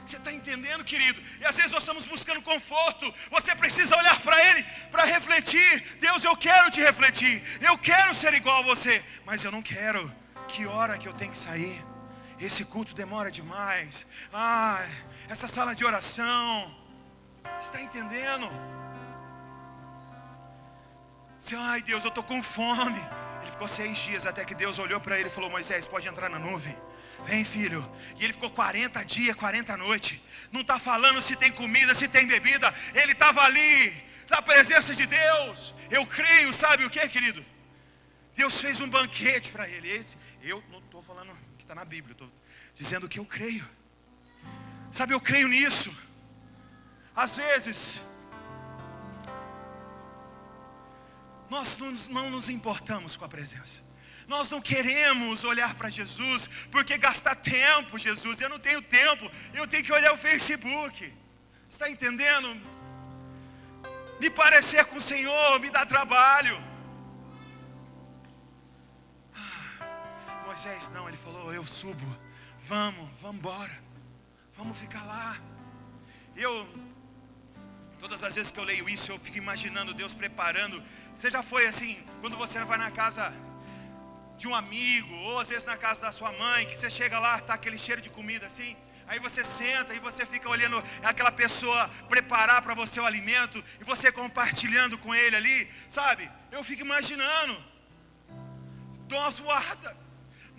Speaker 1: Você está entendendo, querido? E às vezes nós estamos buscando conforto. Você precisa olhar para Ele, para refletir. Deus, eu quero te refletir. Eu quero ser igual a você. Mas eu não quero. Que hora que eu tenho que sair? Esse culto demora demais. Essa sala de oração. Você está entendendo? Ai, Deus, eu estou com fome. Ele ficou 6 dias até que Deus olhou para ele e falou, Moisés, pode entrar na nuvem. Vem, filho. E ele ficou 40 dias, 40 noites. Não está falando se tem comida, se tem bebida. Ele estava ali, na presença de Deus. Eu creio, sabe o que, querido? Deus fez um banquete para ele. Eu não estou falando que está na Bíblia, estou dizendo que eu creio. Sabe, eu creio nisso. Às vezes nós não nos importamos com a presença. Nós não queremos olhar para Jesus, porque gasta tempo, Jesus. Eu não tenho tempo, eu tenho que olhar o Facebook. Você está entendendo? Me parecer com o Senhor me dá trabalho. Moisés não, ele falou, eu subo. Vamos embora. Vamos ficar lá. Todas as vezes que eu leio isso, eu fico imaginando Deus preparando. Você já foi assim, quando você vai na casa de um amigo, ou às vezes na casa da sua mãe, que você chega lá, está aquele cheiro de comida assim, aí você senta e você fica olhando aquela pessoa preparar para você o alimento, e você compartilhando com ele ali, sabe? Eu fico imaginando, dou uma zoada,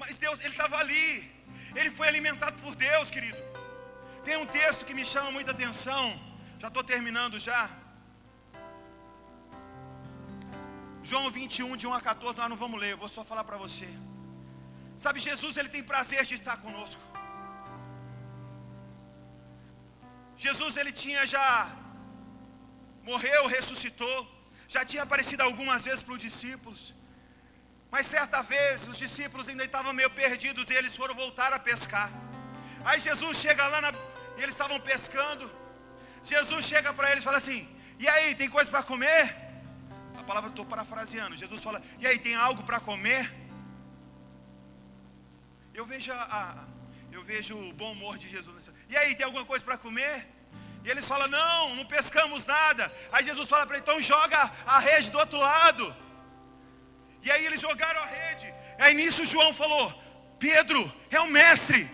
Speaker 1: Mas Deus, ele estava ali. Ele foi alimentado por Deus, querido. Tem um texto que me chama muita atenção. Já estou terminando já. João 21, de 1 a 14, nós não vamos ler, eu vou só falar para você. Sabe, Jesus, ele tem prazer de estar conosco. Jesus, ele tinha já morreu, ressuscitou, já tinha aparecido algumas vezes para os discípulos. Mas certa vez, os discípulos ainda estavam meio perdidos e eles foram voltar a pescar. Aí Jesus chega lá, e eles estavam pescando. Jesus chega para eles e fala assim: e aí, tem coisa para comer? A palavra eu estou parafraseando. Jesus fala: e aí, tem algo para comer? Eu vejo o bom humor de Jesus. E aí, tem alguma coisa para comer? E eles falam: não pescamos nada. Aí Jesus fala para ele: então joga a rede do outro lado. E aí eles jogaram a rede. Aí nisso João falou: Pedro é o mestre.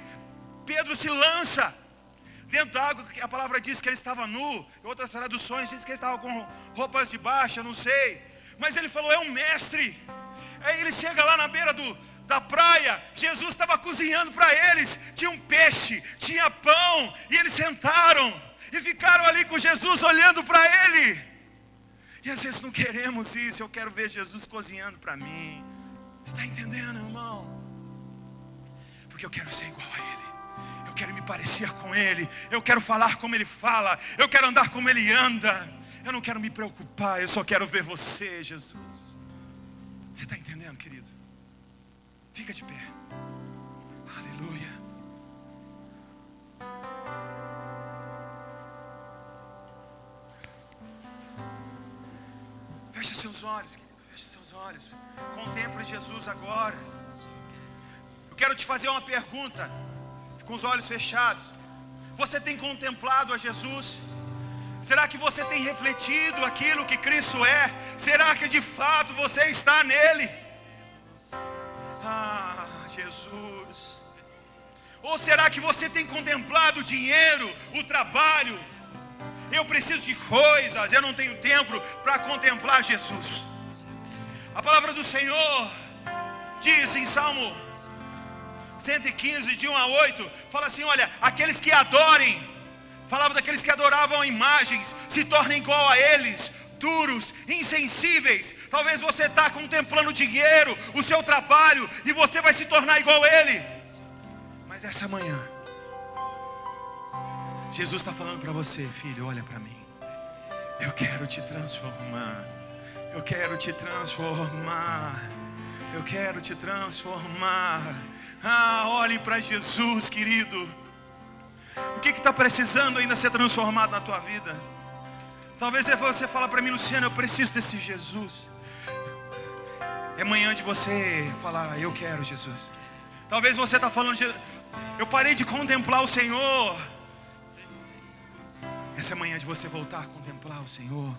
Speaker 1: Pedro se lança dentro da água. A palavra diz que ele estava nu. Em outras traduções diz que ele estava com roupas de baixa, não sei. Mas ele falou: é um mestre. Aí ele chega lá na beira da praia. Jesus estava cozinhando para eles. Tinha um peixe, tinha pão. E eles sentaram e ficaram ali com Jesus olhando para ele. E às vezes não queremos isso. Eu quero ver Jesus cozinhando para mim. Você está entendendo, irmão? Porque eu quero ser igual a Ele. Eu quero me parecer com Ele. Eu quero falar como Ele fala. Eu quero andar como Ele anda. Eu não quero me preocupar. Eu só quero ver você, Jesus. Você está entendendo, querido? Fica de pé. Aleluia. Feche seus olhos, querido. Feche seus olhos. Contemple Jesus agora. Eu quero te fazer uma pergunta. Com os olhos fechados. Você tem contemplado a Jesus? Será que você tem refletido aquilo que Cristo é? Será que de fato você está nele? Ah, Jesus. Ou será que você tem contemplado o dinheiro, o trabalho? Eu preciso de coisas, eu não tenho tempo para contemplar Jesus. A palavra do Senhor diz em Salmo 115, de 1 a 8, fala assim: olha, aqueles que adorem, falava daqueles que adoravam imagens, se tornem igual a eles, duros, insensíveis. Talvez você está contemplando o dinheiro, o seu trabalho, e você vai se tornar igual a ele. Mas essa manhã, Jesus está falando para você: filho, olha para mim. Eu quero te transformar. Eu quero te transformar. Eu quero te transformar. Ah, olhe para Jesus, querido. O que está precisando ainda ser transformado na tua vida? Talvez você fale para mim: Luciano, eu preciso desse Jesus. É manhã de você falar: eu quero Jesus. Talvez você está falando: eu parei de contemplar o Senhor. Essa é manhã de você voltar a contemplar o Senhor.